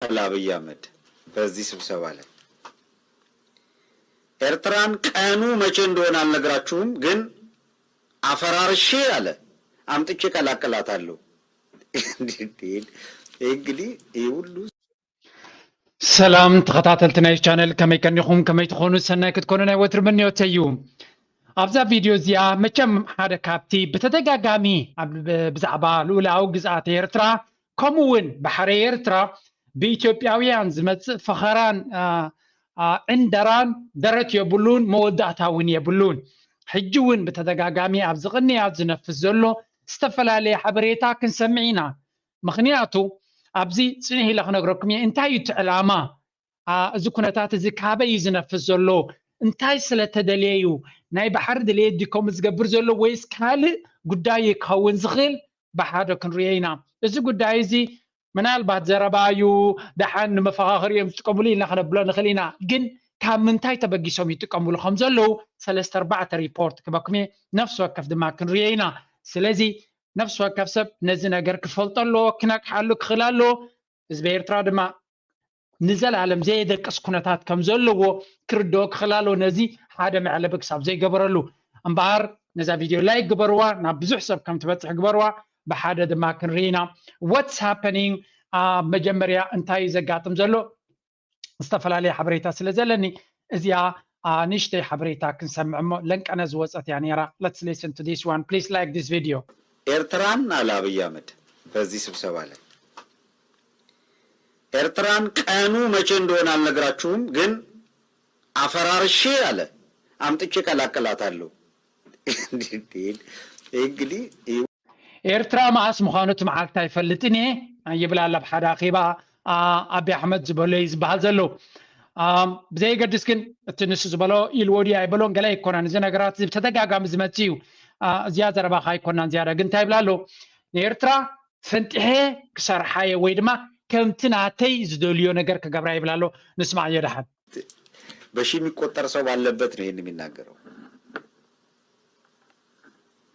አብይ አህመድ በዚህ ስብሰባ ላይ ኤርትራን ቀኑ መቼ እንደሆነ አልነግራችሁም ግን አፈራርሼ አለ አምጥቼ ቀላቀላታለሁ እንግዲህ ይሁሉ ሰላም ተከታተልትና ቻናል ከመይ ከንኹም ከመይ ትኾኑ ሰናይ ክትኮኑ ናይ ወትር ምንዮተዩ ኣብዛ ቪድዮ እዚኣ መቸም ሓደ ካብቲ በተደጋጋሚ ብዛዕባ ሉላው ግዛት ኤርትራ ከምኡውን ባሕሪ ኤርትራ በኢትዮጵያውያን ዝመጽእ ፈኸራን ዕንደራን ደረት የብሉን መወዳእታውን የብሉን ሕጂውን በተደጋጋሚ ኣብ ዝቕንያት ዝነፍስ ዘሎ ዝተፈላለየ ሓበሬታ ክንሰምዕ ኢና ምኽንያቱ ኣብዚ ጽኒሕ ኢለ ክነግረኩም እንታይ እዩ ዕላማ እዚ ኩነታት እዚ ካበይ ዝነፍስ ዘሎ እንታይ ስለተደልዩ ናይ ባሕሪ ድሌት ዲኮም ዝገብር ዘሎ ወይስ ካልእ ጉዳይ ክኸውን ዝኽእል ብሓደ ክንሪኦ ኢና እዚ ጉዳይ እዚ ምናልባት ዘረባዩ ደሓን ንመፈኻኸሪ እዮም ዝጥቀሙሉ ኢልና ክነብሎ ንኽእል ኢና ግን ካብ ምንታይ ተበጊሶም ይጥቀሙሉ ከም ዘለው 3-4 ሪፖርት ክበኩም ነፍሲ ወከፍ ድማ ክንሪኦ ኢና ስለዚ ነፍሲ ወከፍ ሰብ ነዚ ነገር ክፈልጠሎ ክነቅሓሉ ክኽእል ኣሎ ህዝቢ ኤርትራ ድማ ንዘላለም ዘይደቅስ ኩነታት ከም ዘለዎ ክርድኦ ክኽእል ኣሎ ነዚ ሓደ መዕለቢ ክሳብ ዘይገበረሉ እምበኣር ነዛ ቪድዮ ላይ ግበርዋ ናብ ብዙሕ ሰብ ከም ትበፅሕ ግበርዋ ብሓደ ድማ ክንሪኦ ኢና what's happening መጀመርያ እንታይ ዘጋጥም ዘሎ ዝተፈላለዩ ሓበሬታ ስለ ዘለኒ እዚኣ ንእሽተይ ሓበሬታ ክንሰምዕ እሞ ለንቀነ ዝወፀት እያ ነይራ let's listen to this one please like this video ኤርትራን አለ አብይ አህመድ በዚህ ስብሰባ ላይ ኤርትራን ቀኑ መቼ እንደሆነ አልነግራችሁም ግን አፈራርሼ አለ አምጥቼ ቀላቀላታለሁ እንግዲህ ኤርትራ ማስ ምዃኑት መዓልታ ይፈልጥኒ ይብላላ ብሓደ ኣኺባ አብይ አህመድ ዝበለይ ዝበሃል ዘሎ ብዘይገድስ ግን እቲ ንሱ ዝበሎ ኢልወዲ ኣይበሎን ገለ ይኮናን እዚ ነገራት ተደጋጋሚ ዝመጽ እዩ እዚያ ዘረባኻ ይኮናን ዝያዳ ግን እንታይ ይብላ ኣሎ ንኤርትራ ፈንጢሐ ክሰርሓየ ወይ ድማ ከምቲ ናተይ ዝደልዮ ነገር ክገብራ ይብላ ኣሎ ንስማዕ የዳሓን በሺ የሚቆጠር ሰው ባለበት ነው ይሄን የሚናገረው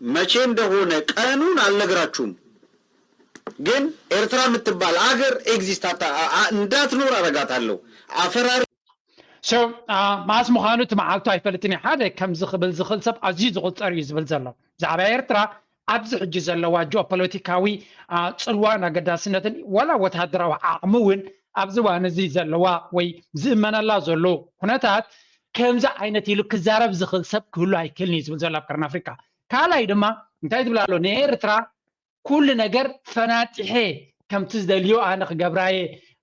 መቼ እንደሆነ ቀኑን አልነግራችሁም ግን ኤርትራ የምትባል አገር ኤግዚስት እንዳትኖር አረጋታለሁ አፈራር so ማስ ምዃኑት መዓልቱ ኣይፈልጥኒ ሓደ ከም ዝኽብል ዝኽእል ሰብ ኣዝዩ ዝቁፀር እዩ ዝብል ዘሎ ዛዕባ ኤርትራ ኣብዚ ሕጂ ዘለዋ ጂኦፖለቲካዊ ፅልዋን ኣገዳስነትን ወላ ወታደራዊ ዓቕሚ እውን ኣብዚ እዋን እዚ ዘለዋ ወይ ዝእመነላ ዘሎ ኩነታት ከምዚ ዓይነት ኢሉ ክዛረብ ዝኽእል ሰብ ክህሉ ኣይክእልን እዩ ዝብል ዘሎ ኣብ ቀረን ኣፍሪካ ካልኣይ ድማ እንታይ ትብላ ኣሎ ንኤርትራ ኩሉ ነገር ፈናጢሐ ከምቲ ዝደልዮ ኣነ ክገብራየ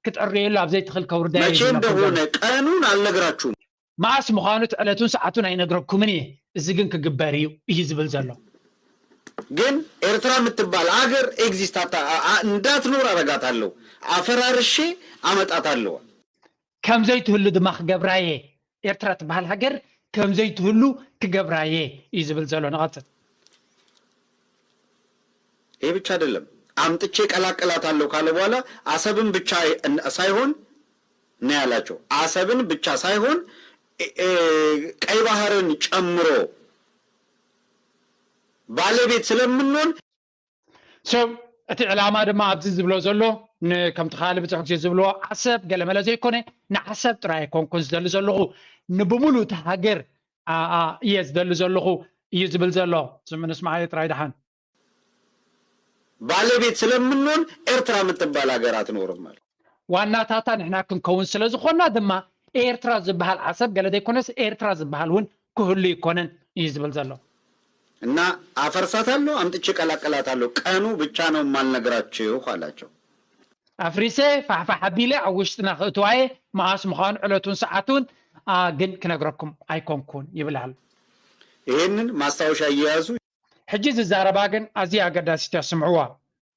ክትዕርየሉ ኣብ ዘይትኽእል ከውርዳየ መቼ እንደሆነ ቀኑን አልነግራችሁም ማስ ምዃኑት ዕለቱን ሰዓቱን ኣይነግረኩምን እየ እዚ ግን ክግበር እዩ ዝብል ዘሎ ግን ኤርትራ የምትባል አገር ኤግዚስት እንዳትኖር አረጋታለሁ አፈራርሼ አመጣታለሁ ከምዘይትህሉ ድማ ክገብራየ ኤርትራ ትባል ሃገር ከምዘይትህሉ ክገብራየ እዩ ዝብል ዘሎ ንቐፅል ይሄ ብቻ አይደለም አምጥቼ ቀላቀላታለሁ ካለ በኋላ አሰብን ብቻ ሳይሆን ነው ያላቸው አሰብን ብቻ ሳይሆን ቀይ ባህርን ጨምሮ ባለቤት ስለምንሆን so እቲ ዕላማ ድማ ኣብዚ ዝብሎ ዘሎ ከም ተኻለ ብጽሑፍ ዝብሎ አሰብ ገለመለ ዘይኮነ ንዓሰብ ጥራይ ኮንኮን ዝደሊ ዘለኹ ንብሙሉ ተሃገር እየ ዝደሊ ዘለኹ እዩ ዝብል ዘሎ ዝምንስ ማዓይ ጥራይ ደሓን ባለቤት ስለምንሆን ኤርትራ የምትባል ሀገር አትኖርም ማለት ዋናታታ ንሕና ክንከውን ስለዝኾና ድማ ኤርትራ ዝበሃል ዓሰብ ገለ ዘይኮነስ ኤርትራ ዝበሃል እውን ክህሉ ይኮነን እዩ ዝብል ዘሎ እና አፈርሳታለሁ አምጥቼ ቀላቀላታለሁ ቀኑ ብቻ ነው ማልነግራችሁ አላቸው አፍሪሴ ፋፋ ሐቢለ አውሽጥና ኸቷይ ማስ ምኻን ዕለቱን ሰዓቱን ግን ክነግረኩም አይኮንኩን ይብላል ይሄንን ማስታወሻ እያያዙ ሕጂ ዝዛረባ ግን ኣዝያ ኣገዳሲት ያስምዑዋ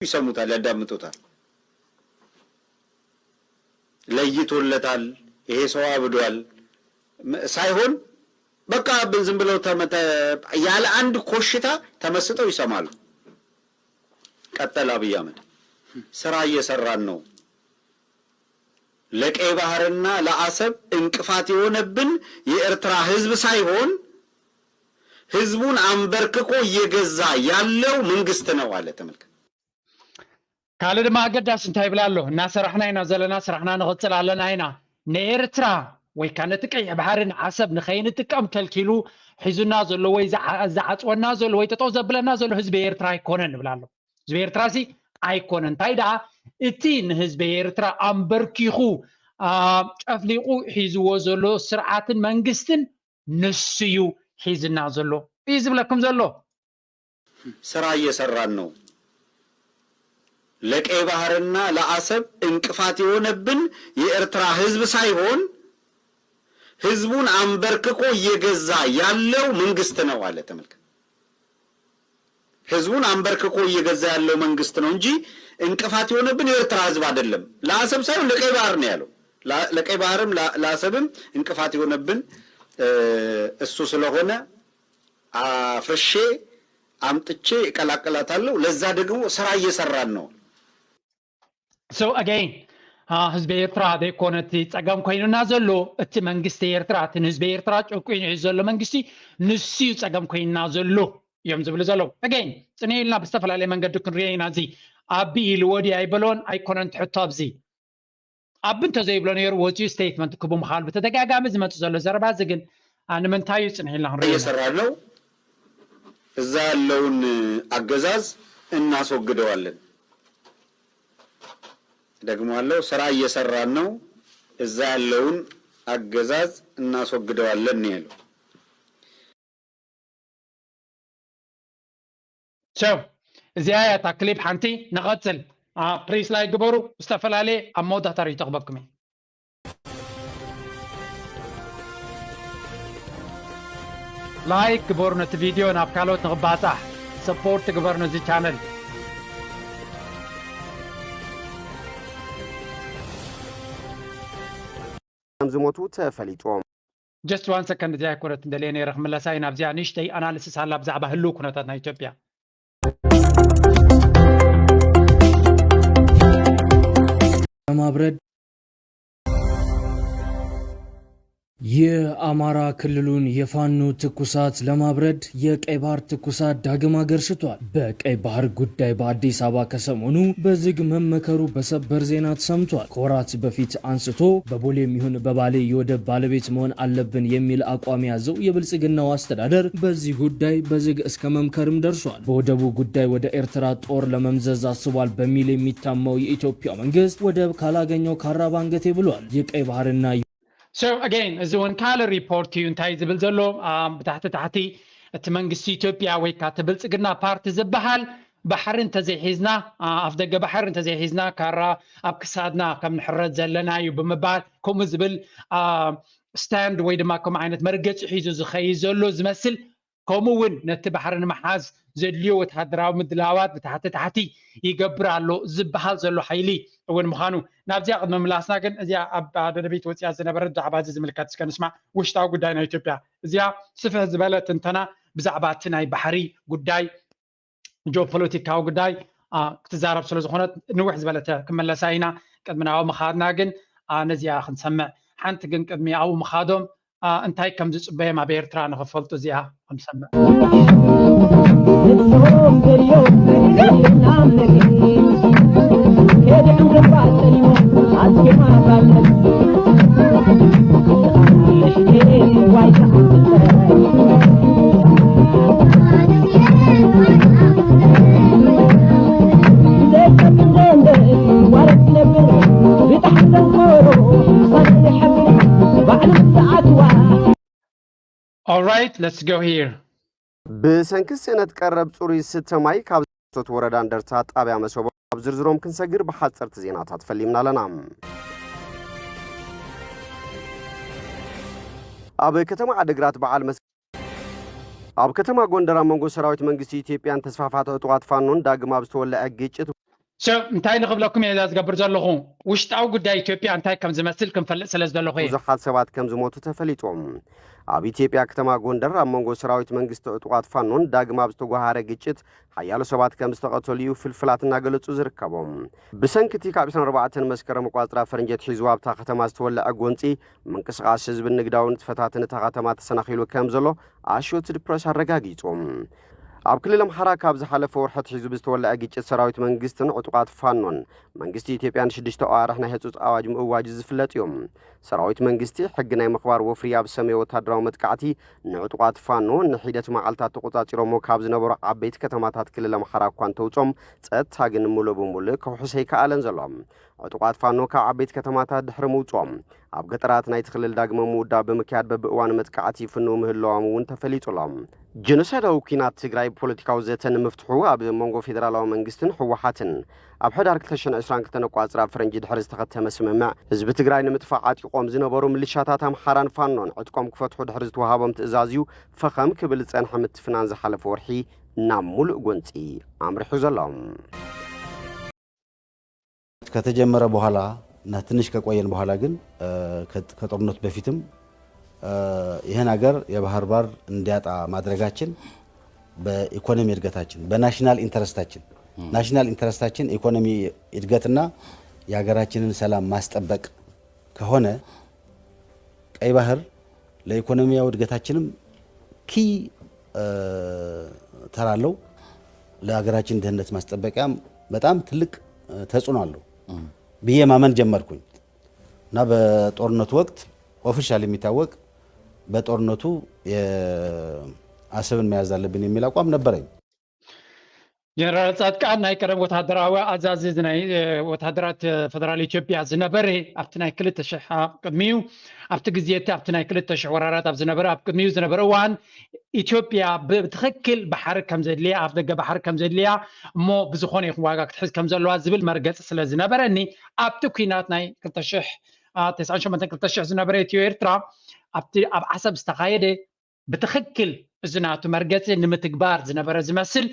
ይሰሙታል ያዳምጡታል ለይቶለታል ይሄ ሰው አብዷል ሳይሆን በቃ ዝም ብለው ያለ አንድ ኮሽታ ተመስጠው ይሰማሉ ቀጠለ አብይ አህመድ ስራ እየሰራን ነው ለቀይ ባህርና ለአሰብ እንቅፋት የሆነብን የኤርትራ ህዝብ ሳይሆን ህዝቡን አንበርክኮ እየገዛ ያለው መንግስት ነው አለ ተመልከት ካልእ ድማ ኣገዳሲ እንታይ ይብላ ኣሎ እናሰራሕና ኢና ዘለና ስራሕና ንቕፅል ኣለና ኢና ንኤርትራ ወይ ከዓ ነቲ ቀይሕ ባሕርን ዓሰብ ንኸይንጥቀም ከልኪሉ ሒዙና ዘሎ ወይ ዝዓፅወና ዘሎ ወይ ጠጠው ዘብለና ዘሎ ህዝቢ ኤርትራ ኣይኮነን ንብላ ኣሎ ህዝቢ ኤርትራ ሲ ኣይኮነን እንታይ ደኣ እቲ ንህዝቢ ኤርትራ ኣንበርኪኹ ጨፍሊቑ ሒዝዎ ዘሎ ስርዓትን መንግስትን ንሱ እዩ ሒዝና ዘሎ እዩ ዝብለኩም ዘሎ ስራ እየሰራን ነው ለቀይ ባህርና ለአሰብ እንቅፋት የሆነብን የኤርትራ ህዝብ ሳይሆን ህዝቡን አንበርክኮ እየገዛ ያለው መንግስት ነው አለ ተመልከት ህዝቡን አንበርክኮ እየገዛ ያለው መንግስት ነው እንጂ እንቅፋት የሆነብን የኤርትራ ህዝብ አይደለም ለአሰብ ሳይሆን ለቀይ ባህር ነው ያለው ለቀይ ባህርም ለአሰብም እንቅፋት የሆነብን እሱ ስለሆነ አፍርሼ አምጥቼ እቀላቀላታለሁ ለዛ ደግሞ ስራ እየሰራን ነው so again ህዝቢ ኤርትራ ደይኮነቲ ጸገም ኮይኑና ዘሎ እቲ መንግስቲ ኤርትራ እቲ ህዝቢ ኤርትራ ጨቁኝ ዘሎ መንግስቲ ንሱ ጸገም ኮይኑና ዘሎ እዮም ዝብሉ ዘሎ again ጽኔልና ብዝተፈላለየ መንገዲ ክንሪአና እዚ ኣቢ ኢሉ ወዲ ኣይበሎን ኣይኮነን ትሕቶ ኣብዚ ኣብ እንተዘይብሎ ነይሩ ወፂኡ ስቴትመንት ክቡ ምኻል ብተደጋጋሚ ዝመጽ ዘሎ ዘረባ እዚ ግን ንምንታይ ጽኔልና ክንሪአና እየሰራን ነው እዛ ያለውን አገዛዝ እናስወግደዋለን ደግሞ አለው ስራ እየሰራን ነው እዛ ያለውን አገዛዝ እናስወግደዋለን ነው ያለው ቸው እዚያ ታክሊብ ሓንቲ ነቐጽል ፕሪስ ላይ ግበሩ ዝተፈላለየ ኣብ መወዳእታ ተቕበኩም ላይክ ግበሩ ነቲ ቪድዮ ናብ ካልኦት ንኽባፃሕ ሰፖርት ግበሩ ነዚ ቻነል ዝሞቱ ተፈሊጦም just 1 second እዚኣ ኩነት እንደለየ ነይረ ክምለሳ ኢና ኣብዚኣ ንእሽተይ ኣናሊሲስ ኣላ ብዛዕባ ህልው ኩነታት ናይ ኢትዮጵያ ለማብረድ የአማራ ክልሉን የፋኖ ትኩሳት ለማብረድ የቀይ ባህር ትኩሳት ዳግም አገርሽቷል። በቀይ ባህር ጉዳይ በአዲስ አበባ ከሰሞኑ በዝግ መመከሩ በሰበር ዜና ተሰምቷል። ከወራት በፊት አንስቶ በቦሌም ይሁን በባሌ የወደብ ባለቤት መሆን አለብን የሚል አቋም ያዘው የብልጽግናው አስተዳደር በዚህ ጉዳይ በዝግ እስከ መምከርም ደርሷል። በወደቡ ጉዳይ ወደ ኤርትራ ጦር ለመምዘዝ አስቧል በሚል የሚታማው የኢትዮጵያ መንግስት ወደብ ካላገኘው ካራ ባንገቴ ብሏል። የቀይ ባህርና So again, as one color report to እንታይ ዝብል ዘሎ ብታሕቲ እቲ መንግስቲ ኢትዮጵያ ወይ ከዓ ብልጽግና ፓርቲ ዝበሃል ባሕርን ተዘይሒዝና ኣፍ ደገ ባሕርን ተዘይሒዝና ካራ ኣብ ክሳድና ከም ንሕረድ ዘለና እዩ ብምባል ከምኡ ዝብል ስታንድ ወይ ድማ ከምኡ ዓይነት መርገፂ ሒዙ ዝኸይድ ዘሎ ዝመስል ከምኡ እውን ነቲ ባሕሪ ንምሓዝ ዘድልዮ ወተሃደራዊ ምድላዋት ብታሕቲ ይገብር ኣሎ ዝበሃል ዘሎ ሓይሊ እውን ምዃኑ ናብዚኣ ቅድሚ ምላስና ግን እዚኣ ኣብ ደደቢት ወፂያ ዝነበረት ብዛዕባ እዚ ዝምልከት እስከ ንስማዕ ውሽጣዊ ጉዳይ ናይ ኢትዮጵያ እዚኣ ስፍሕ ዝበለ ትንተና ብዛዕባ እቲ ናይ ባሕሪ ጉዳይ ጂኦፖለቲካዊ ጉዳይ ክትዛረብ ስለ ዝኾነት ንውሕ ዝበለተ ክመለሳ ኢና ቅድሚ ናብኡ ምኻድና ግን ነዚኣ ክንሰምዕ ሓንቲ ግን ቅድሚ ኣብኡ ምኻዶም እንታይ ከም ዝፅበዮም ኣብ ኤርትራ ንኽፈልጡ እዚኣ ክንሰምዕ All right, let's go here. بسنكس سنة قرب صوري ستماي كابزوت وردان درتا طابع مسوب زرزروم كنسغر بحصر تزينات فليمنا لنا اب كتما عدغرات بعال مس اب كتما ጎንደር መንጎ ሰራዊት መንግስት ኢትዮጵያን ተስፋፋተ ጥዋት ፋኖን ዳግም አብስተወለ አገጭት እንታይ ንኽብለኩም እየ ዝገብር ዘለኹ ውሽጣዊ ጉዳይ ኢትዮጵያ እንታይ ከም ዝመስል ክንፈልጥ ስለ ዘለኹ እየ ብዙሓት ሰባት ከም ዝሞቱ ተፈሊጦም ኣብ ኢትዮጵያ ከተማ ጎንደር ኣብ መንጎ ሰራዊት መንግስት ጥዋት ፋኖን ዳግም አብስተጓሃረ ግጭት ሓያሎ ሰባት ከም ዝተቐተሉ ፍልፍላትና ገለጹ ዝርከቦም ብሰንክቲ ካብ 24 መስከረም ቋጽራ ፈረንጀት ሒዙ ኣብታ ከተማ ዝተወልዐ ጎንፂ ምንቅስቓስ ህዝብን ንግዳውን ተፈታትን እታ ከተማ ተሰናኺሉ ከም ዘሎ ኣሾትድ ፕረስ ኣረጋጊጾም ኣብ ክልል ኣምሓራ ካብ ዝሓለፈ ወርሓት ሒዙ ብዝተወልዐ ግጭት ሰራዊት መንግስትን ዕጡቃት ፋኖን መንግስቲ ኢትዮጵያ ንሽዱሽተ ኣዋርሕ ናይ ህጹጽ ኣዋጅ ምእዋጅ ዝፍለጥ እዮም ሰራዊት መንግስቲ ሕጊ ናይ ምኽባር ወፍሪ ኣብ ሰሜን ወታደራዊ መጥቃዕቲ ንዕጡቃት ፋኖ ንሒደት መዓልታት ተቆጻጺሮሞ ካብ ዝነበሩ ዓበይቲ ከተማታት ክልል ኣምሓራ እኳ እንተውጾም ጸጥታ ግን ሙሉእ ብሙሉእ ከውሕስ ኣይከኣለን ዘሎም ዕጡቃት ፋኖ ካብ ዓበይቲ ከተማታት ድሕሪ ምውጾም ኣብ ገጠራት ናይቲ ክልል ዳግመ ምውዳብ ብምክያድ በብእዋን መጥቃዕቲ ይፍንው ምህላዎም እውን ተፈሊጡሎም ጀኖሳይዳዊ ኩናት ትግራይ ፖለቲካዊ ዘተ ንምፍትሑ ኣብ መንጎ ፌደራላዊ መንግስትን ሕወሓትን ኣብ ሕዳር 2022 ቋጽራ ፈረንጂ ድሕሪ ዝተኸተመ ስምምዕ ህዝቢ ትግራይ ንምጥፋዕ ዓጢቆም ዝነበሩ ሚሊሻታት ኣምሓራን ፋኖን ዕጥቆም ክፈትሑ ድሕሪ ዝተዋሃቦም ትእዛዝ እዩ ፈኸም ክብል ጸንሐ ምትፍናን ዝሓለፈ ወርሒ ናብ ሙሉእ ጎንፂ ኣምሪሑ ዘሎም ከተጀመረ በኋላ እና ትንሽ ከቆየን በኋላ ግን ከጦርነቱ በፊትም ይሄን ሀገር የባህር በር እንዲያጣ ማድረጋችን በኢኮኖሚ እድገታችን በናሽናል ኢንተረስታችን ኢኮኖሚ እድገትና የሀገራችንን ሰላም ማስጠበቅ ከሆነ ቀይ ባህር ለኢኮኖሚያዊ እድገታችንም ኪ ተራለው ለሀገራችን ደህንነት ማስጠበቂያም በጣም ትልቅ ተጽዕኖ አለው ብዬ ማመን ጀመርኩኝ እና በጦርነቱ ወቅት ኦፊሻል የሚታወቅ በጦርነቱ የአሰብን መያዝ አለብን የሚል አቋም ነበረኝ ጀነራል ጻድቃን ናይ ቀደም ወታደራዊ አዛዝ ናይ ወታደራት ፌደራል ኢትዮጵያ ዝነበረ ኣብቲ ናይ 2000 ቅድሚው ኣብቲ ግዜት ኣብቲ ናይ 2000 ወራራት ኣብ ዝነበረ ኣብ ቅድሚው ዝነበረ ዋን ኢትዮጵያ ብትኽክል ባሕር ከም ዘድልያ ኣብ ደገ ባሕር ከም ዘድልያ እሞ ብዝኾነ ይኹን ዋጋ ክትሕዝ ከም ዘለዋ ዝብል መርገጽ ስለ ዝነበረኒ ኣብቲ ኩናት ናይ 2000 ዝነበረ ኢትዮ ኤርትራ ኣብቲ ኣብ ዓሰብ ዝተኻየደ ብትኽክል እዝናቱ መርገጽ ንምትግባር ዝነበረ ዝመስል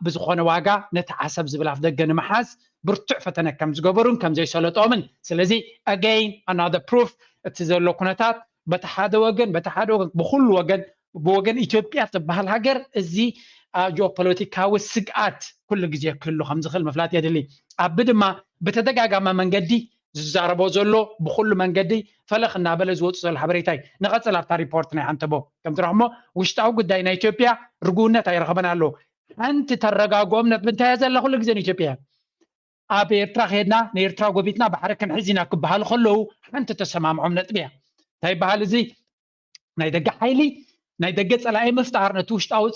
بزخون واقع نتعصب زبلاف دقن محاز برتع فتنة كم زقبرون كم زي سلطومن سلزي again another proof تزلو كنتات بتحاد وجن بخل وجن بوجن إثيوبيا تبهال هاجر زي جيوبوليتيكا والسقات كل جزء كله خمس خل مفلات يدلي عبد ما بتدقق ما من قدي زاربو زلو بخل من قدي فلخنا بلز وتصل حبريتاي نغسل على ريبورتنا عن تبو كم ترحمو وشتاو قداينا إثيوبيا رجونا تاي رغبنا له أنت ترجعوا من بنتهز الله كل جزء إثيوبيا أبي إرترا خدنا نيرترا قبيتنا بحركة حزينا كبهال خلو أنت تسمع معهم نتبيع طيب بهالزي نيدق حيلي نيدقت على أي مفتعر نتوشت أو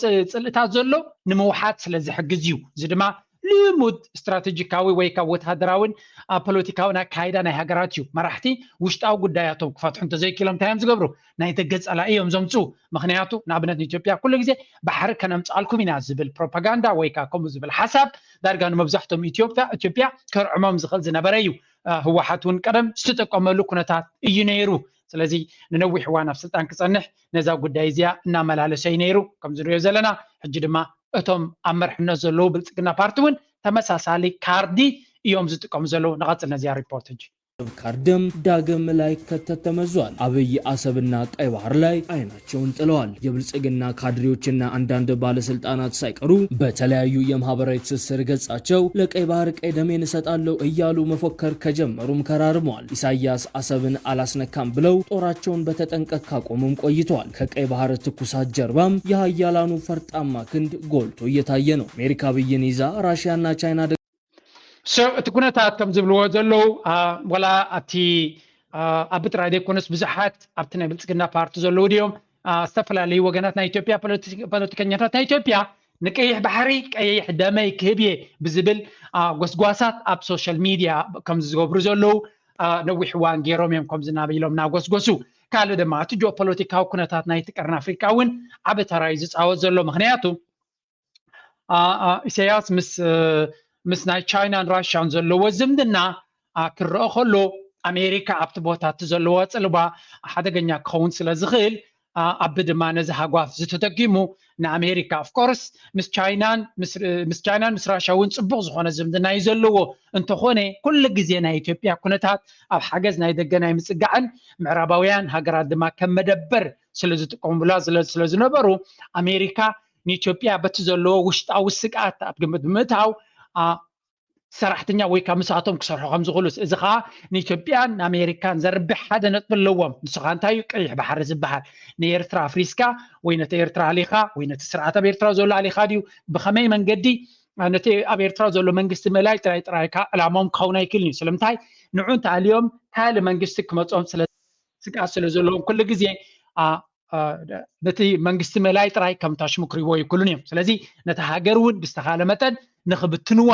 تازلو نموحات سلزي حق زيو زي ما لمود استراتيجيكاوي ويكا وتهدراون بوليتيكاونا كايدا ناي هاجراتيو مرحتي وشتاو قداياتهم كفاتحو انت زي كيلوم تايم زقبرو ناي تقص على ايهم زمصو مخنياتو نابنت اثيوبيا كل غزي بحر كنمصالكم ينا زبل بروباغاندا ويكا كوم زبل حساب دارغانو مبزحتهم اثيوبيا كرعمم زخل زنبريو هو حاتون قدم استتقملو كنتات اينيرو ስለዚህ ንነዊሕ ዋና ስልጣን ክጸንሕ ነዛ ጉዳይ እዚያ እናመላለሰይ ነይሩ ከም ዝሪዮ ዘለና ሕጂ ድማ እቶም ኣብ መርሕነት ዘለዉ ብልጽግና ፓርቲ እውን ተመሳሳሊ ካርዲ እዮም ዝጥቀሙ ዘለዉ ንቐጽል ነዚያ ሪፖርት ሕጂ ካርደም ዳግም ላይ ከተተመዟል አብይ አሰብና ቀይ ባህር ላይ አይናቸውን ጥለዋል የብልጽግና ካድሬዎችና አንዳንድ ባለስልጣናት ሳይቀሩ በተለያዩ የማህበራዊ ትስስር ገጻቸው ለቀይ ባህር ቀይ ደሜን እሰጣለሁ እያሉ መፎከር ከጀመሩም ከራርመዋል ኢሳያስ አሰብን አላስነካም ብለው ጦራቸውን በተጠንቀቅ ካቆሙም ቆይተዋል ከቀይ ባህር ትኩሳት ጀርባም የሃያላኑ ፈርጣማ ክንድ ጎልቶ እየታየ ነው አሜሪካ ብይን ይዛ ራሽያና ቻይና تكونتات كم زبلوا زلوا ولا أتي أبتر عادي كونس بزحات أبتنا بلتقنا بارت زلوا اليوم استفلا لي وجناتنا إثيوبيا بلوتيكنياتنا إثيوبيا نكيح بحري كيح دمي كهبيه بزبل قصقصات أب سوشيال ميديا كم زبروا زلوا نوي حوان جيروم يوم كم زنابي لهم ناقصقصو كالو دما تجو بلوتيكا وكونتاتنا يتكرنا أفريقياون أبتر عايز أو زلوا مخنياتو إسياس مس ناي تشاينا راشيا زلوا زمدنا كرو خلو أمريكا أبت بوتات زلوا تلبا حدا جنيا كونسل زغيل أبد ما نزها قاف زتتقيمو نا أمريكا of course مس تشاينا مس راشيا ونصبغ خونه زمدنا يزلوا انتو خونه كل جزينا إثيوبيا كنتات أو حجزنا يدقنا يمسقعن معرباويان هاجرات دما كم مدبر سلزتقوم بلا سلزنبرو أمريكا إثيوبيا بتزلوا وشت أو السقات أبقى متاو ሰራሕተኛ ወይ ካብ ምስኣቶም ክሰርሑ ከም ዝኽእሉስ እዚ ከዓ ንኢትዮጵያን ንኣሜሪካን ዘርብሕ ሓደ ነጥቢ ኣለዎም ንስኻ እንታይ እዩ ቀይሕ ባሕሪ ዝበሃል ንኤርትራ ኣፍሪስካ ወይ ነቲ ኤርትራ ኣሊኻ ወይ ነቲ ስርዓት ኣብ ኤርትራ ዘሎ ኣሊኻ ድዩ ብኸመይ መንገዲ ነቲ ኣብ ኤርትራ ዘሎ መንግስቲ መላይ ጥራይካ ዕላማኦም ክኸውን ኣይክእልን እዩ ስለምንታይ ንዑ እንተኣልዮም ካልእ መንግስቲ ክመፅኦም ስጋኣት ስለ ዘለዎም ኩሉ ግዜ ነቲ መንግስቲ መላይ ጥራይ ከም ታሽሙ ክሪእዎ ይክእሉን እዮም ስለዚ ነቲ ሃገር እውን ብዝተኻለ መጠን ንኽብትንዋ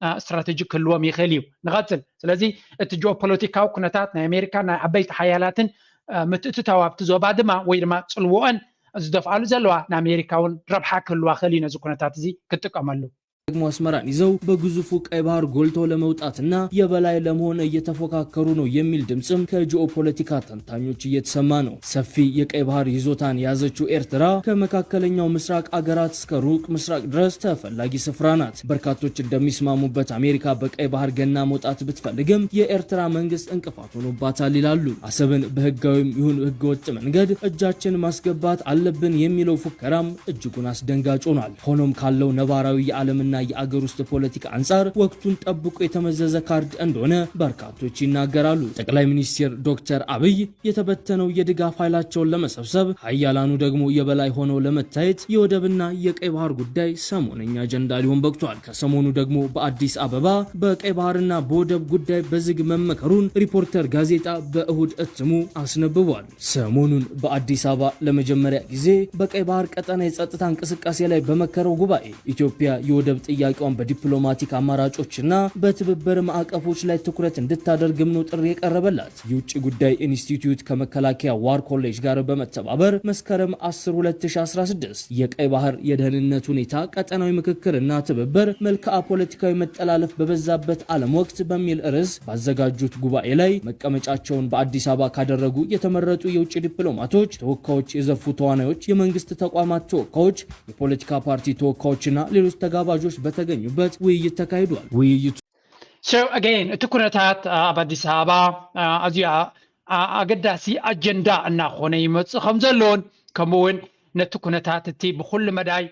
استراتيجي كلهم يخليو نغتل سلازي الجيوبوليتيكاو كنتات نا امريكا نا عبيت حيالاتن متتتواب تزو بعد ما ويرما صلوان زدفعلو زلوا نا امريكاون ربحا كلوا خلينا زو كنتات زي كتقاملو ደግሞ አስመራን ይዘው በግዙፉ ቀይ ባህር ጎልቶ ለመውጣትና የበላይ ለመሆን እየተፎካከሩ ነው የሚል ድምጽም ከጂኦፖለቲካ ተንታኞች እየተሰማ ነው። ሰፊ የቀይ ባህር ይዞታን ያዘችው ኤርትራ ከመካከለኛው ምስራቅ አገራት እስከ ሩቅ ምስራቅ ድረስ ተፈላጊ ስፍራ ናት። በርካቶች እንደሚስማሙበት አሜሪካ በቀይ ባህር ገና መውጣት ብትፈልግም የኤርትራ መንግስት እንቅፋት ሆኖባታል ይላሉ። አሰብን በህጋዊም ይሁን ህገወጥ መንገድ እጃችን ማስገባት አለብን የሚለው ፉከራም እጅጉን አስደንጋጭ ሆኗል። ሆኖም ካለው ነባራዊ የዓለም የአገር ውስጥ ፖለቲካ አንፃር ወቅቱን ጠብቆ የተመዘዘ ካርድ እንደሆነ በርካቶች ይናገራሉ። ጠቅላይ ሚኒስትር ዶክተር አብይ የተበተነው የድጋፍ ኃይላቸውን ለመሰብሰብ ኃያላኑ ደግሞ የበላይ ሆነው ለመታየት የወደብና የቀይ ባህር ጉዳይ ሰሞነኛ አጀንዳ ሊሆን በቅቷል። ከሰሞኑ ደግሞ በአዲስ አበባ በቀይ ባህርና በወደብ ጉዳይ በዝግ መመከሩን ሪፖርተር ጋዜጣ በእሁድ እትሙ አስነብቧል። ሰሞኑን በአዲስ አበባ ለመጀመሪያ ጊዜ በቀይ ባህር ቀጠና የጸጥታ እንቅስቃሴ ላይ በመከረው ጉባኤ ኢትዮጵያ የወደብ ጥያቄውን በዲፕሎማቲክ አማራጮችና በትብብር ማዕቀፎች ላይ ትኩረት እንድታደርግም ነው ጥሪ የቀረበላት። የውጭ ጉዳይ ኢንስቲትዩት ከመከላከያ ዋር ኮሌጅ ጋር በመተባበር መስከረም 10 2016 የቀይ ባህር የደህንነት ሁኔታ ቀጠናዊ ምክክርና ትብብር መልክዓ ፖለቲካዊ መጠላለፍ በበዛበት ዓለም ወቅት በሚል ርዕስ ባዘጋጁት ጉባኤ ላይ መቀመጫቸውን በአዲስ አበባ ካደረጉ የተመረጡ የውጭ ዲፕሎማቶች፣ ተወካዮች፣ የዘርፉ ተዋናዮች፣ የመንግስት ተቋማት ተወካዮች፣ የፖለቲካ ፓርቲ ተወካዮችና ሌሎች ተጋባዦች በተገኙበት ውይይት ተካሂዷል። ውይይቱ So again እትኩነታት ኣብ አዲስ አበባ ኣዝዩ ኣገዳሲ አጀንዳ እናኾነ ይመጽእ ከም ዘለዎን ከምኡውን ነቲ ኩነታት እቲ ብኩሉ መዳይ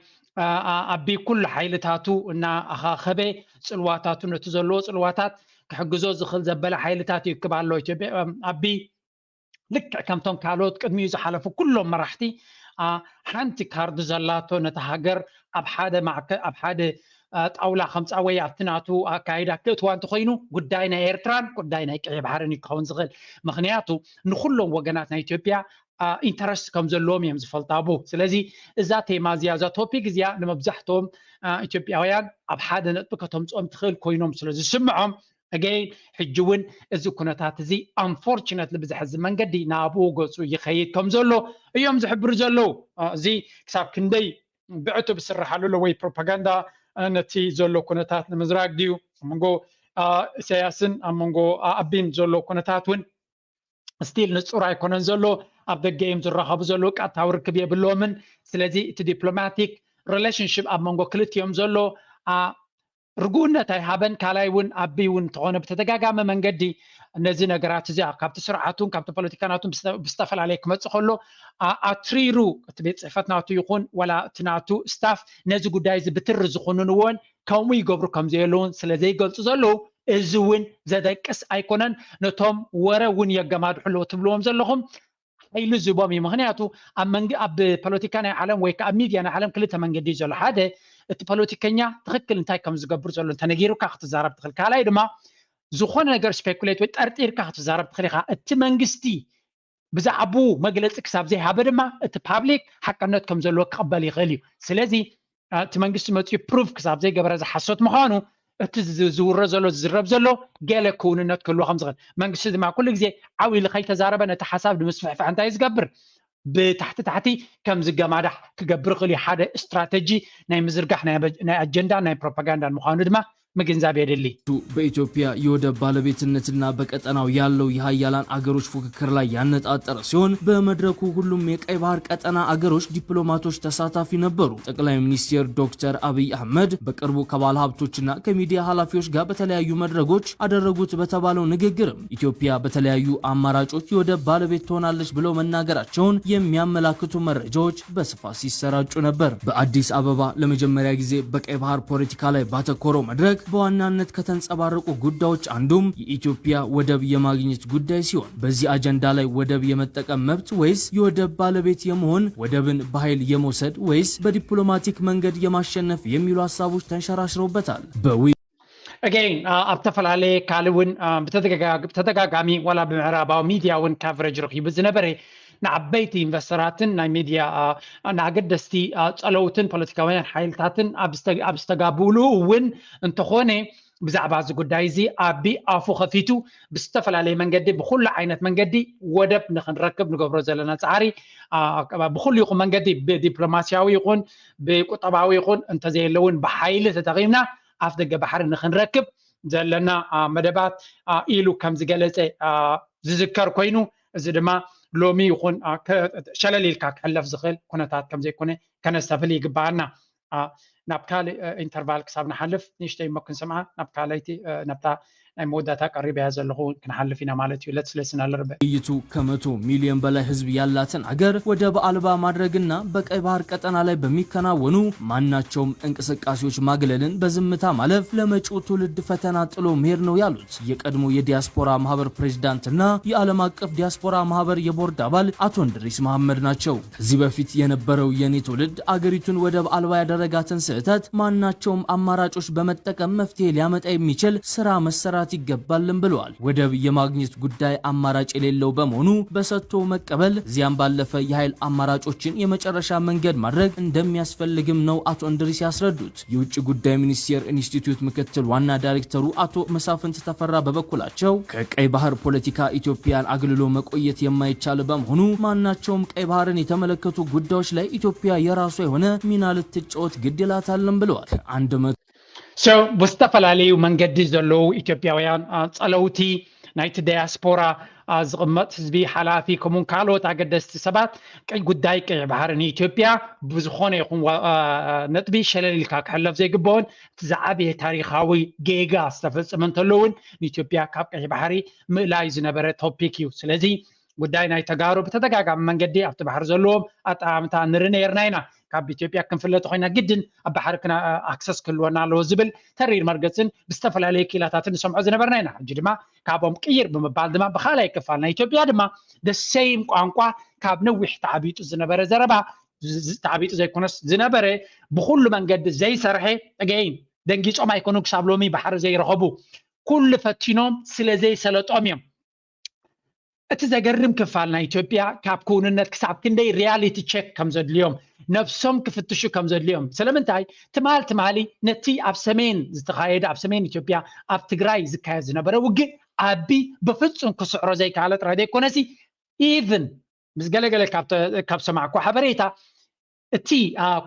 ኣቢ ኩሉ ሓይልታቱ እና ኣኻኸበ ጽልዋታቱ ነቲ ዘለዎ ጽልዋታት ክሕግዞ ዝኽእል ዘበለ ሓይልታት ይክብ ኣሎ ኢትዮጵያ ኣቢ ልክዕ ከምቶም ካልኦት ቅድሚኡ ዝሓለፉ ኩሎም መራሕቲ ሓንቲ ካርድ ዘላቶ ነቲ ሃገር ኣብ ሓደ ጣውላ ከምፃ ወይ ኣብትናቱ ኣካይዳ ክእትዋ እንተኮይኑ ጉዳይ ናይ ኤርትራን ጉዳይ ናይ ቀይ ባህርን ይከውን ዝኽእል ምክንያቱ ንኩሎም ወገናት ናይ ኢትዮጵያ ኢንተረስት ከም ዘለዎም እዮም ዝፈልጣቡ ስለዚ እዛ ቴማ እዚኣ እዛ ቶፒክ እዚኣ ንመብዛሕትኦም ኢትዮጵያውያን ኣብ ሓደ ነጥቢ ከተምፅኦም ትኽእል ኮይኖም ስለዝስምዖም again ሕጂ እውን እዚ ኩነታት እዚ unfortunately ብዝሕዚ መንገዲ ናብኡ ገፁ ይኸይድ ከም ዘሎ እዮም ዝሕብሩ ዘለው እዚ ክሳብ ክንደይ ብዕቱብ ዝስራሓሉ ወይ ፕሮፓጋንዳ ነቲ ዘሎ ኩነታት ንምዝራግ ድዩ መንጎ ኢሳያስን መንጎ ኣቢን ዘሎ ኩነታት እውን ስቲል ንጹር ኣይኮነን ዘሎ ኣብ ደገ እዮም ዝራኸቡ ዘሎ ቃታዊ ርክብ የብሎምን ስለዚ እቲ ዲፕሎማቲክ ሪሌሽንሽፕ ኣብ መንጎ ክልቲኦም ዘሎ ርጉእነት ኣይሃበን ካልኣይ እውን ኣቢ እውን እንተኾነ ብተደጋጋሚ መንገዲ እነዚ ነገራት እዚኣ ካብቲ ስርዓቱን ካብቲ ፖለቲካናቱን ብዝተፈላለየ ክመፅእ ከሎ ኣትሪሩ እቲ ቤት ፅሕፈት ናቱ ይኹን ወላ እቲ ናቱ ስታፍ ነዚ ጉዳይ እዚ ብትሪ ዝኹንንዎን ከምኡ ይገብሩ ከም ዘየለውን ስለዘይገልፁ ዘለው እዚ እውን ዘደቅስ ኣይኮነን ነቶም ወረ እውን የገማድሕሎ ትብልዎም ዘለኹም ሓይሉ ዝቦም እዩ ምክንያቱ ኣብ ፖለቲካ ናይ ዓለም ወይ ከዓ ሚድያ ናይ ዓለም ክልተ መንገዲ እዩ ዘሎ ሓደ እቲ ፖለቲከኛ ትክክል እንታይ ከም ዝገብር ዘሎ እንተነጊሩካ ክትዛረብ ትኽእል ካልኣይ ድማ ዝኾነ ነገር ስፔኩሌት ወይ ጠርጢርካ ክትዛረብ ትኽእል ኢኻ እቲ መንግስቲ ብዛዕባ መግለፂ ክሳብ ዘይሃበ ድማ እቲ ፓብሊክ ሓቅነት ከም ዘለዎ ክቕበል ይኽእል እዩ ስለዚ እቲ መንግስቲ መፅኡ ፕሩፍ ክሳብ ዘይገበረ ዝሓሶት ምዃኑ እቲ ዝውረ ዘሎ ዝዝረብ ዘሎ ገለ ክውንነት ክህልዎ ከም ዝኽእል መንግስቲ ድማ ኩሉ ግዜ ዓብዪ ኢሉ ከይተዛረበ ነቲ ሓሳብ ንምስፍሕፋሕ እንታይ ዝገብር ብታሕቲ ታሕቲ ከም ዝገማዳሕ ክገብር ይኽእል እዩ ሓደ ስትራቴጂ ናይ ምዝርጋሕ ናይ አጀንዳ ናይ ፕሮፓጋንዳ ምዃኑ ድማ መገንዛብ የድሊ በኢትዮጵያ የወደብ ባለቤትነትና በቀጠናው ያለው የሀያላን አገሮች ፉክክር ላይ ያነጣጠረ ሲሆን በመድረኩ ሁሉም የቀይ ባህር ቀጠና አገሮች ዲፕሎማቶች ተሳታፊ ነበሩ። ጠቅላይ ሚኒስትር ዶክተር አብይ አህመድ በቅርቡ ከባለ ሀብቶችና ከሚዲያ ኃላፊዎች ጋር በተለያዩ መድረኮች አደረጉት በተባለው ንግግርም ኢትዮጵያ በተለያዩ አማራጮች የወደብ ባለቤት ትሆናለች ብለው መናገራቸውን የሚያመላክቱ መረጃዎች በስፋት ሲሰራጩ ነበር። በአዲስ አበባ ለመጀመሪያ ጊዜ በቀይ ባህር ፖለቲካ ላይ ባተኮረው መድረክ መድረክ በዋናነት ከተንጸባረቁ ጉዳዮች አንዱም የኢትዮጵያ ወደብ የማግኘት ጉዳይ ሲሆን በዚህ አጀንዳ ላይ ወደብ የመጠቀም መብት ወይስ የወደብ ባለቤት የመሆን ወደብን በኃይል የመውሰድ ወይስ በዲፕሎማቲክ መንገድ የማሸነፍ የሚሉ ሀሳቦች ተንሸራሽረውበታል። again ኣብተፈላለየ ካልእ እውን ብተደጋጋሚ ዋላ ብምዕራባዊ ሚድያ እውን ካቨሬጅ ረኪቡ ዝነበረ ንዓበይቲ ኢንቨስተራትን ናይ ሚድያ ንኣገደስቲ ፀለውትን ፖለቲካውያን ሓይልታትን ኣብ ዝተጋብኡሉ እውን እንተኾነ ብዛዕባ እዚ ጉዳይ እዚ ኣቢ ኣፉ ከፊቱ ብዝተፈላለየ መንገዲ ብኩሉ ዓይነት መንገዲ ወደብ ንክንረክብ ንገብሮ ዘለና ፃዕሪ ብኩሉ ይኹን መንገዲ ብዲፕሎማስያዊ ይኹን ብቁጠባዊ ይኹን እንተዘየለውን ብሓይሊ ተጠቂምና ኣፍ ደገ ባሕሪ ንክንረክብ ዘለና መደባት ኢሉ ከም ዝገለፀ ዝዝከር ኮይኑ እዚ ድማ ሎሚ ይኹን ሸለሊልካ ክሕለፍ ዝኽእል ኩነታት ከም ዘይኮነ ከነስተፍል ይግባአና። ናብ ካልእ ኢንተርቫል ክሳብ ንሓልፍ ንእሽተይ እሞ ክንሰምዓ ናብ ካልኣይቲ ናብታ ናይ መወዳእታ ቀሪበ እያ ዘለኹ ክንሓልፍ ኢና ማለት እዩ። ለስለስና ልርበ ውይይቱ ከ100 ሚሊዮን በላይ ህዝብ ያላትን አገር ወደብ አልባ ማድረግና በቀይ ባህር ቀጠና ላይ በሚከናወኑ ማናቸውም እንቅስቃሴዎች ማግለልን በዝምታ ማለፍ ለመጪው ትውልድ ፈተና ጥሎ መሄድ ነው ያሉት የቀድሞ የዲያስፖራ ማህበር ፕሬዝዳንትና የዓለም አቀፍ ዲያስፖራ ማህበር የቦርድ አባል አቶ እንድሪስ መሐመድ ናቸው። ከዚህ በፊት የነበረው የኔ ትውልድ አገሪቱን ወደብ አልባ ያደረጋትን ስህተት ማናቸውም አማራጮች በመጠቀም መፍትሄ ሊያመጣ የሚችል ስራ መሰራት ይገባልን ብለዋል። ወደብ የማግኘት ጉዳይ አማራጭ የሌለው በመሆኑ በሰጥቶ መቀበል እዚያም ባለፈ የኃይል አማራጮችን የመጨረሻ መንገድ ማድረግ እንደሚያስፈልግም ነው አቶ እንድሪስ ያስረዱት። የውጭ ጉዳይ ሚኒስቴር ኢንስቲትዩት ምክትል ዋና ዳይሬክተሩ አቶ መሳፍንት ተፈራ በበኩላቸው ከቀይ ባህር ፖለቲካ ኢትዮጵያን አግልሎ መቆየት የማይቻል በመሆኑ ማናቸውም ቀይ ባህርን የተመለከቱ ጉዳዮች ላይ ኢትዮጵያ የራሷ የሆነ ሚና ልትጫወት ግድ ይላታልን ብለዋል። ብዝተፈላለዩ መንገዲ ዘለዉ ኢትዮጵያውያን ፀለውቲ ናይቲ ዲያስፖራ ዝቕመጥ ህዝቢ ሓላፊ ከምኡን ካልኦት ኣገደስቲ ሰባት ጉዳይ ቀይ ባህሪ ንኢትዮጵያ ብዝኾነ ይኹን ነጥቢ ሸለሊልካ ክሕለፍ ዘይግብኦን እቲ ዝዓበየ ታሪካዊ ጌጋ ዝተፈፀመ እንተለውን ንኢትዮጵያ ካብ ቀይ ባህሪ ምእላይ ዝነበረ ቶፒክ እዩ። ስለዚ ጉዳይ ናይ ተጋሩ ብተደጋጋሚ መንገዲ ኣብቲ ባሕሪ ዘለዎም ኣጠቃምታ ንርኢ ነርና ኢና። ካብ ኢትዮጵያ ክንፍለጥ ኮይና ግድን ኣብ ባሕሪ ክና ኣክሰስ ክህልወና ኣለዎ ዝብል ተሪር መርገፅን ብዝተፈላለየ ኪላታትን ንሰምዖ ዝነበርና ኢና። ሕጂ ድማ ካብኦም ቅይር ብምባል ድማ ብካልኣይ ክፋል ናይ ኢትዮጵያ ድማ ደሰይም ቋንቋ ካብ ነዊሕ ተዓቢጡ ዝነበረ ዘረባ ተዓቢጡ ዘይኮነስ ዝነበረ ብኩሉ መንገዲ ዘይሰርሐ ገይን ደንጊፆም ኣይኮኑ ክሳብ ሎሚ ባሕሪ ዘይረኸቡ ኩሉ ፈቲኖም ስለዘይሰለጦም እዮም። እቲ ዘገርም ክፋል ናይ ኢትዮጵያ ካብ ክውንነት ክሳብ ክንደይ ሪያሊቲ ቼክ ከም ዘድልዮም ነፍሶም ክፍትሹ ከም ዘድልዮም ስለምንታይ ትማሊ ነቲ ኣብ ሰሜን ዝተኻየደ ኣብ ሰሜን ኢትዮጵያ ኣብ ትግራይ ዝካየድ ዝነበረ ውግእ ኣቢ ብፍጹም ክስዕሮ ዘይከኣለ ጥራይ ዘይኮነሲ ኢቭን ምስ ገለገለ ካብ ሰማዕኩ ሓበሬታ እቲ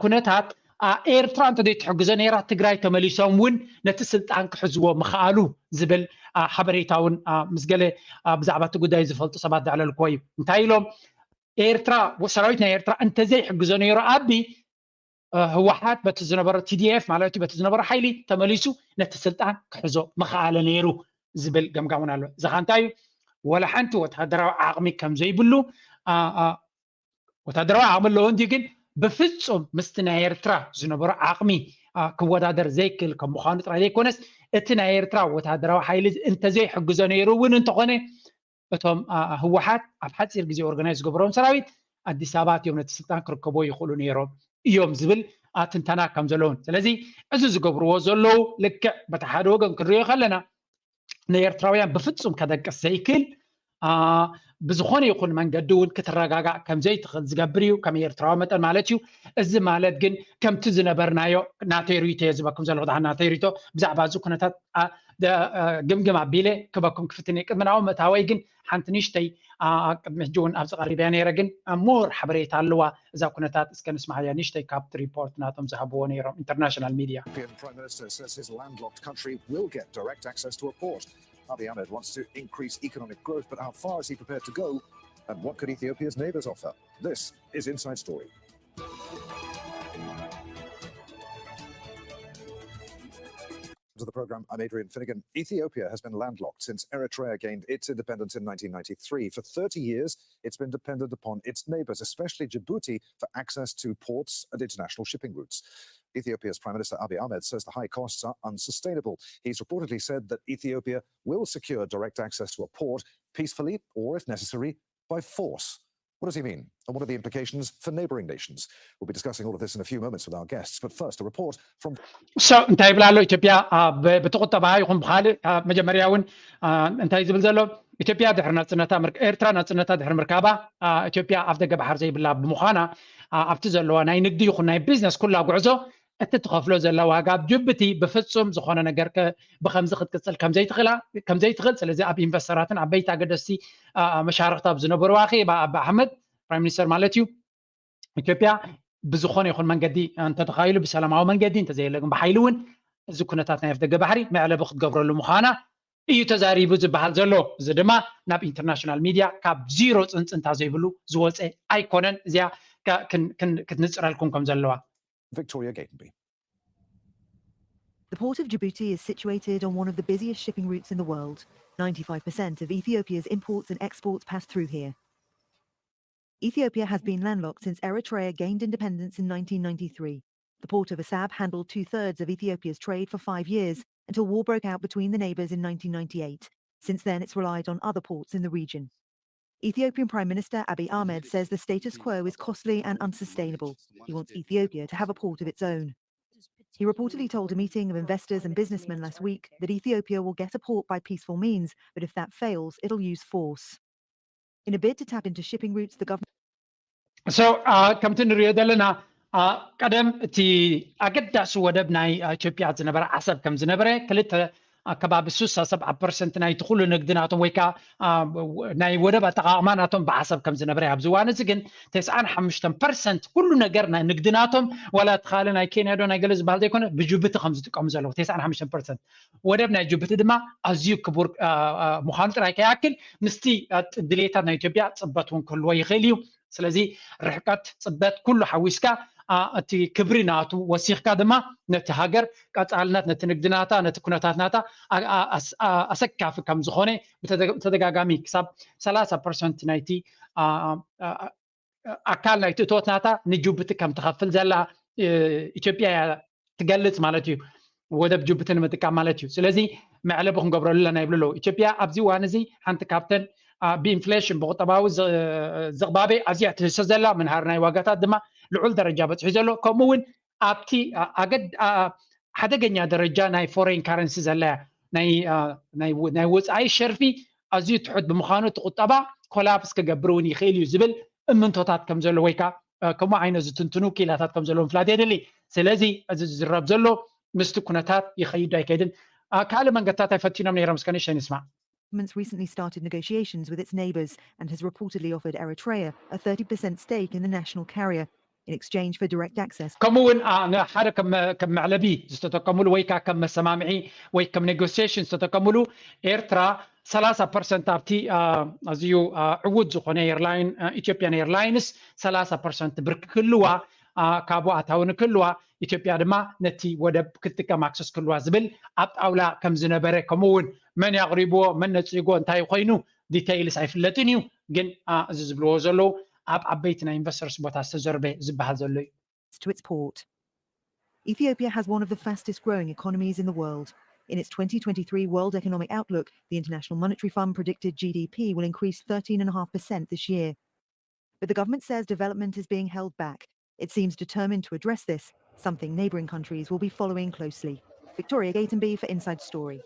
ኩነታት ኤርትራ እንተዘይትሕግዞ ነይራ ትግራይ ተመሊሶም እውን ነቲ ስልጣን ክሕዝዎ ምኽኣሉ ዝብል ሓበሬታውን ምስ ገለ ብዛዕባ እቲ ጉዳይ ዝፈልጡ ሰባት ዝዕለልክዎ እዩ። እንታይ ኢሎም ኤርትራ ሰራዊት ናይ ኤርትራ እንተዘይሕግዞ ነይሩ ኣቢ ህወሓት በቲ ዝነበረ ቲዲኤፍ ማለት በቲ ዝነበረ ሓይሊ ተመሊሱ ነቲ ስልጣን ክሕዞ ምኽኣለ ነይሩ ዝብል ገምጋሙን ኣሎ። እዚ ኸ እንታይ እዩ ወላ ሓንቲ ወታደራዊ ዓቕሚ ከም ዘይብሉ ወታደራዊ ዓቕሚ ኣለዎ እንጂ ግን ብፍጹም ምስቲ ናይ ኤርትራ ዝነበረ ዓቕሚ ክወዳደር ዘይክእል ከም ምዃኑ ጥራይ ዘይኮነስ እቲ ናይ ኤርትራ ወታደራዊ ሓይሊ እንተዘይሕግዞ ነይሩ እውን እንተኾነ እቶም ህወሓት ኣብ ሓፂር ግዜ ኦርጋናይዝ ዝገብሮም ሰራዊት ኣዲስ ኣበባ እዮም ነቲ ስልጣን ክርከቦ ይኽእሉ ነይሮም እዮም ዝብል ትንተና ከም ዘለውን። ስለዚ እዚ ዝገብርዎ ዘለው ልክዕ በቲ ሓደ ወገን ክንሪኦ ከለና ንኤርትራውያን ብፍጹም ከደቅስ ዘይክእል ብዝኾነ ይኹን መንገዲ እውን ክትረጋጋእ ከም ዘይትኽእል ዝገብር እዩ ከም ኤርትራዊ መጠን ማለት እዩ። እዚ ማለት ግን ከምቲ ዝነበርናዮ ናተይሪቶ ዝበኩም ዘለኹ ናተይሪቶ ብዛዕባ እዚ ኩነታት ግምግም ኣቢለ ክበኩም ክፍትነ ቅድሚናዊ መእታወይ ግን ሓንቲ ንእሽተይ ቅድሚ ሕጂ እውን ኣብ ዝቐሪበያ ነይረ ግን ሞር ሓበሬታ ኣለዋ እዛ ኩነታት እስከ ንስማዕያ ንእሽተይ ካብቲ ሪፖርት ናቶም ዝሃብዎ ነይሮም ኢንተርናሽናል ሚድያ። Abiy Ahmed wants to increase economic growth, but how far is he prepared to go? And what could Ethiopia's neighbours offer? This is Inside Story. To the programme, I'm Adrian Finnegan. Ethiopia has been landlocked since Eritrea gained its independence in 1993. For 30 years, it's been dependent upon its neighbours, especially Djibouti, for access to ports and international shipping routes. Ethiopia's Prime Minister Abiy Ahmed says the high costs are unsustainable. He's reportedly said that Ethiopia will secure direct access to a port peacefully or, if necessary, by force. What does he mean? And what are the implications for neighbouring nations? We'll be discussing all of this in a few moments with our guests. But first, a report from... So, እንታይ ይብላሎ ኢትዮጵያ ብትቁጠባ ይኹን ብካልእ መጀመርያ እውን እንታይ ዝብል ዘሎ ኢትዮጵያ ድሕሪ ናጽነታ ኤርትራ ናጽነታ ድሕሪ ምርካባ ኢትዮጵያ ኣብ ደገ ባሕር ዘይብላ ብምዃና ኣብቲ ዘለዋ ናይ ንግዲ ይኹን ናይ ቢዝነስ ኩላ ጉዕዞ እቲ ትኸፍሎ ዘላ ዋጋ ጅቡቲ ብፍጹም ዝኾነ ነገር ብከምዚ ክትቅፅል ከምዘይትኽእል ስለዚ ኣብ ኢንቨስተራትን ዓበይቲ ኣገደስቲ መሻርክቲ ኣብ ዝነበሩ ኣኺባ ኣብ ኣሕመድ ፕራይም ሚኒስተር ማለት እዩ ኢትዮጵያ ብዝኾነ ይኹን መንገዲ እንተተኻይሉ ብሰላማዊ መንገዲ እንተዘየለ ግን ብሓይሊ እውን እዚ ኩነታት ናይ ኣፍደገ ባሕሪ መዕለቢ ክትገብረሉ ምዃና እዩ ተዛሪቡ ዝበሃል ዘሎ እዚ ድማ ናብ ኢንተርናሽናል ሚድያ ካብ ዚሮ ፅንፅንታ ዘይብሉ ዝወፀ ኣይኮነን እዚያ ክትንፅረልኩም ከም ዘለዋ Victoria Gatenby. The port of Djibouti is situated on one of the busiest shipping routes in the world. 95% of Ethiopia's imports and exports pass through here. Ethiopia has been landlocked since Eritrea gained independence in 1993. The port of Assab handled 2/3 of Ethiopia's trade for 5 years until war broke out between the neighbours in 1998. Since then, it's relied on other ports in the region. Ethiopian Prime Minister Abiy Ahmed says the status quo is costly and unsustainable. He wants Ethiopia to have a port of its own. He reportedly told a meeting of investors and businessmen last week that Ethiopia will get a port by peaceful means, but if that fails, it'll use force. In a bid to tap into shipping routes, the government... So, ከምቲ ንሪኦ ዘለና ቀደም እቲ ኣገዳሲ ወደብ ናይ ኢትዮጵያ ዝነበረ ዓሰብ ከም ዝነበረ ክልተ ከባቢ 67% ናይቲ ኩሉ ንግድናቶም ወይ ከዓ ናይ ወደብ ኣጠቃቅማ ናቶም ብዓሰብ ከም ዝነበረ ኣብዚ እዋን እዚ ግን 95% ኩሉ ነገር ናይ ንግድናቶም ወላ ተኻለ ናይ ኬንያ ዶ ናይ ገለ ዝበሃል ዘይኮነ ብጅቡቲ ከም ዝጥቀሙ ዘለዉ 95% ወደብ ናይ ጅቡቲ ድማ ኣዝዩ ክቡር ምዃኑ ጥራይ ከይኣክል ምስቲ ድሌታት ናይ ኢትዮጵያ ፅበት እውን ክህልዎ ይኽእል እዩ ስለዚ ርሕቀት ፅበት ኩሉ ሓዊስካ እቲ ክብሪ ናቱ ወሲኽካ ድማ ነቲ ሃገር ቀፃልነት ነቲ ንግድናታ ነቲ ኩነታት ናታ ኣሰካፊ ከም ዝኾነ ብተደጋጋሚ ክሳብ 30% ናይቲ ኣካል ናይቲ እቶት ናታ ንጅቡቲ ከም ትኸፍል ዘላ ኢትዮጵያ ትገልጽ ማለት እዩ ወደብ ጅቡቲ ንምጥቃም ማለት እዩ ስለዚ መዕለቢ ክንገብረሉ ኣለና ይብሉ ኢትዮጵያ ኣብዚ እዋን እዚ ሓንቲ ካብተን ብኢንፍሌሽን ብቁጠባዊ ዝቕባቤ ኣዝያ ትህሰ ዘላ ምንሃር ናይ ዋጋታት ድማ ልዑል ደረጃ በፅሑ ዘሎ ከምኡውን ኣብቲ ሓደገኛ ደረጃ ናይ ፎሬን ካረንሲ ዘላ ናይ ወፃኢ ሸርፊ ኣዝዩ ትሑት ብምዃኑ እቲ ቁጠባ ኮላፕስ ክገብር እውን ይኽእል እዩ ዝብል እምንቶታት ከም ዘሎ ወይ ከዓ ከምኡ ዓይነት ዝትንትኑ ኪላታት ከም ዘለዎ ምፍላጥ የድሊ ስለዚ እዚ ዝረብ ዘሎ ምስቲ ኩነታት ይኸይዱ ኣይከይድን ካልእ መንገድታት ኣይፈቲኖም ነይሮም እስከ ንእሽተይ ንስማዕ government's recently started negotiations with its neighbours and has reportedly offered Eritrea a 30% stake in the national carrier in exchange for direct access. كمون حدا كم معلبي استتكملوا ويكا كم سمامعي ويكم negotiations استتكملوا إيرترا 3% أبتي أزيو عود زخون إيرلاين إثيوبيان إيرلاينز 3% برك كلوا كابو أتاون كلوا إثيوبيا دما نتي ودب كتك ماكسس كلوا زبل أبت أولا كم زنبرة كمون من يغربوا من نتيجو انتهي خوينو ديتيلز عيفلتنيو جن زبلو زلو عبيتنا investors بوتا تجربة زبها زلو to its port. Ethiopia has one of the fastest growing economies in the world. In its 2023 World Economic Outlook, the International Monetary Fund predicted GDP will increase 13.5% this year. But the government says development is being held back. It seems determined to address this, something neighbouring countries will be following closely. Victoria Gatenby for Inside Story.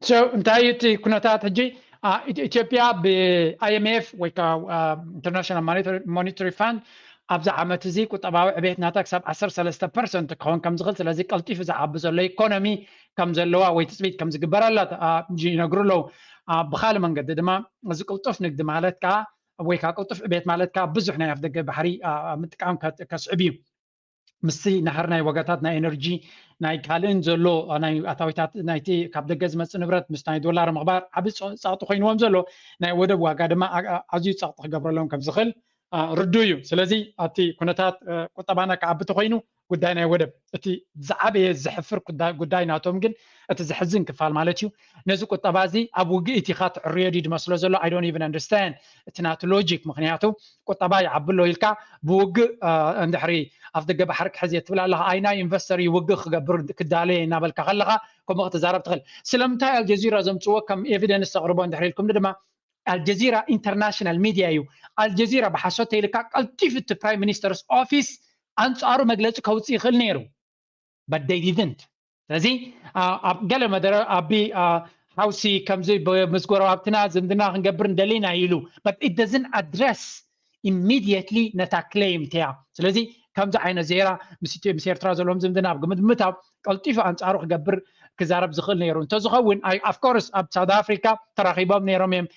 So, انتهيت كنتات هجي إثيوبيا ب-IMF ويكا International Monetary Fund أبزع عمت زي كتباوي عبيت ناتك سب 13% كون كم زغل سلازي قلتي فزع عبزولو إيكونومي كم زلوا ويتسبيت كم زقبرا لا جي نقرلو بخال من قد دما زي قلتوف نقد مالتك ويكا قلتوف عبيت مالتك بزحنا يفدق بحري متكام كسعبيو مسي نهرنا وقتاتنا انرجي ناي كالين زلو ناي اتاويتات نايتي كاب دغز مص نبرت مستاي دولار مخبار عبد صاطو خوينوم زلو ناي ودب واغا دما ازي صاطو غبرلون كم زخل ردويو سلازي اتي كنتات قطبانا كعبت خوينو ጉዳይ ናይ ወደብ እቲ ዝዓበየ ዝሕፍር ጉዳይ ናቶም ግን እቲ ዝሕዝን ክፋል ማለት እዩ ነዚ ቁጠባ እዚ ኣብ ውግእ ኢኻ ትዕርዮ ድመስሎ ዘሎ I don't even understand እቲ ናቱ ሎጂክ ምክንያቱ ቁጠባ ይዓብሎ ኢልካ ብውግእ እንድሕሪ أفضل جب حرك حزية تبلا الله أينا إنفستر يوقخ جبر كدالي نابل كخلقة كم وقت زارب تخل سلمتها الجزيرة زمتوا كم إيفيدنس تقربون دحريلكم ندما الجزيرة international media يو الجزيرة بحثتها لك التفت برايم مينسترز أوفيس أنصارو مجلس كوتسي خل نيرو but they didn't ስለዚህ قال مدر أبي هاوسي كم زي بمسكورة وابتنا زمدنا خنجبر ندلينا يلو but it doesn't address immediately نتا claim تاع ስለዚህ كم زي عين زيرة مسير ترازلهم زمدنا بقمد متى قلتيف أنصارو خجبر كزارب زخل نيرو انت زخون of course اب ساوث أفريقيا تراخيبهم نيرو ميم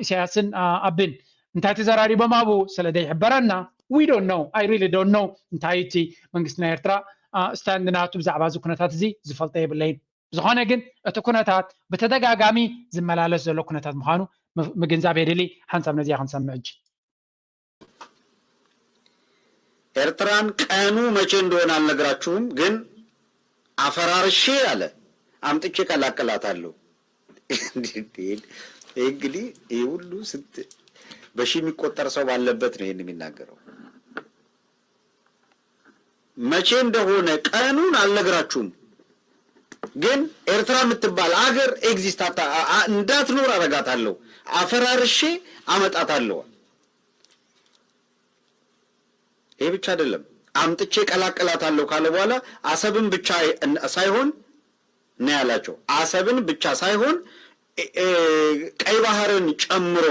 سياسن أبن انت تزاراري بمابو سلدي حبرنا we don't know I really don't know انتايتي منقسنا يرترا استاندناتو بزعبا زو كنتات زي زفلطة يبلين زخونا جن اتكونتات بتدقاقامي زمالالس زلو كنتات مخانو مجنزاب يدلي حنسام نزيا حنسام معج ኤርትራን ቀኑ መቼ እንደሆነ አልነግራችሁም ግን አፈራርሼ አለ አምጥቼ ቀላቀላታለሁ እንግዲህ ይሄ ሁሉ በሺ የሚቆጠር ሰው ባለበት ነው ይሄን የሚናገረው መቼ እንደሆነ ቀኑን አልነግራችሁም ግን ኤርትራ የምትባል አገር ኤግዚስት እንዳትኖር አረጋታለሁ አፈራርሼ አመጣታለሁ ይሄ ብቻ አይደለም አምጥቼ ቀላቀላታለሁ ካለ በኋላ አሰብን ብቻ ሳይሆን ነው ያላቸው አሰብን ብቻ ሳይሆን ቀይ ባህርን ጨምሮ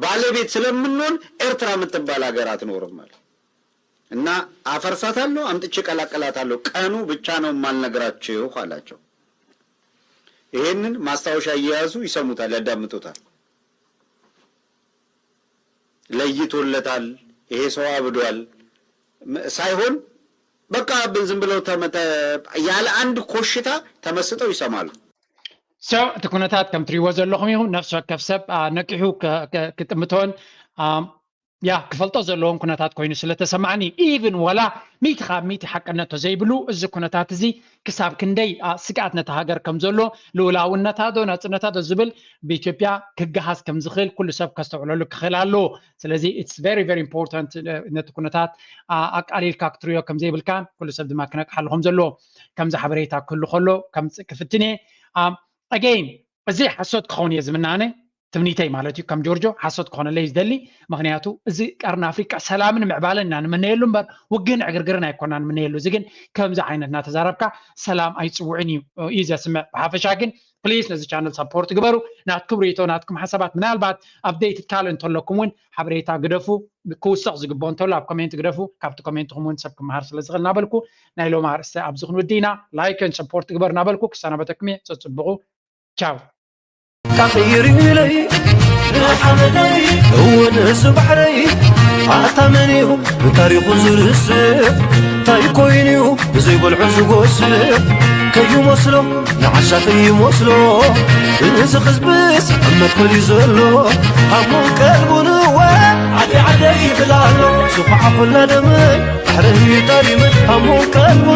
ባለቤት ስለምንሆን ኤርትራ የምትባል ሀገር አትኖርም ማለት እና አፈርሳታለሁ አምጥቼ ቀላቀላታለሁ ቀኑ ብቻ ነው ማልነግራችሁ አላቸው ይሄንን ማስታወሻ እየያዙ ይሰሙታል ያዳምጡታል ለይቶለታል ይሄ ሰው አብዷል ሳይሆን በቃ ዝም ብለው ያለ አንድ ኮሽታ ተመስጠው ይሰማሉ سو تكونتات كم تري وزن لهم يهون نفسه كفسب نكحو كتمتون يا كفلتو زلهم كونتات كوينو سلة سمعني even ولا ميت حق أن تزيبلو إذا كونتات زي كساب كندي سقعت نتهاجر كم زلو لولا ونتادو نتادو زبل بإثيوبيا كجهاز كم زخيل كل سب كستوعلو لك خلاله سلزي it's very very important إن تكونتات أقليل كاكتريو كم زيبل كان كل سب دما كنك حلهم زلو كم زحبريتا كله خلو كم كفتني again زي حسوت كوني زمنانه تمنيتي مالتي كم جورجو حسوت كون اللي يزدلي مغنياتو زي قرن افريقيا سلامن معبالنا من يلو مبر وجن عقرقرنا يكونان من يلو زين كم زي عينتنا تزاربكا سلام ايصوعني اذا سمع حافشاكن بليز نزي channel سبورت غبرو ناتكم ريتو ناتكم حسابات من البات ابديت تالنت لكم حبريتا غدفو كوسق زغبون تولا كومنت غدفو كابت كومنت هم سبكم مهار سلازغنا بالكو نايلو مهار است ابزخن ودينا لايك اند سبورت غبرنا بالكو كسنابتكمي تصبغوا تشاو كخير لي حمدي هو ناس بحري عتمنيو بتاريخ زرس تايكوينيو بزي بالعزقوس كيو مسلو نعشاقي مسلو إنس خزبس أما تخلي زلو همو قلبو نوا عدي بلالو سبحة كل دمي بحره يطاري من همو قلبو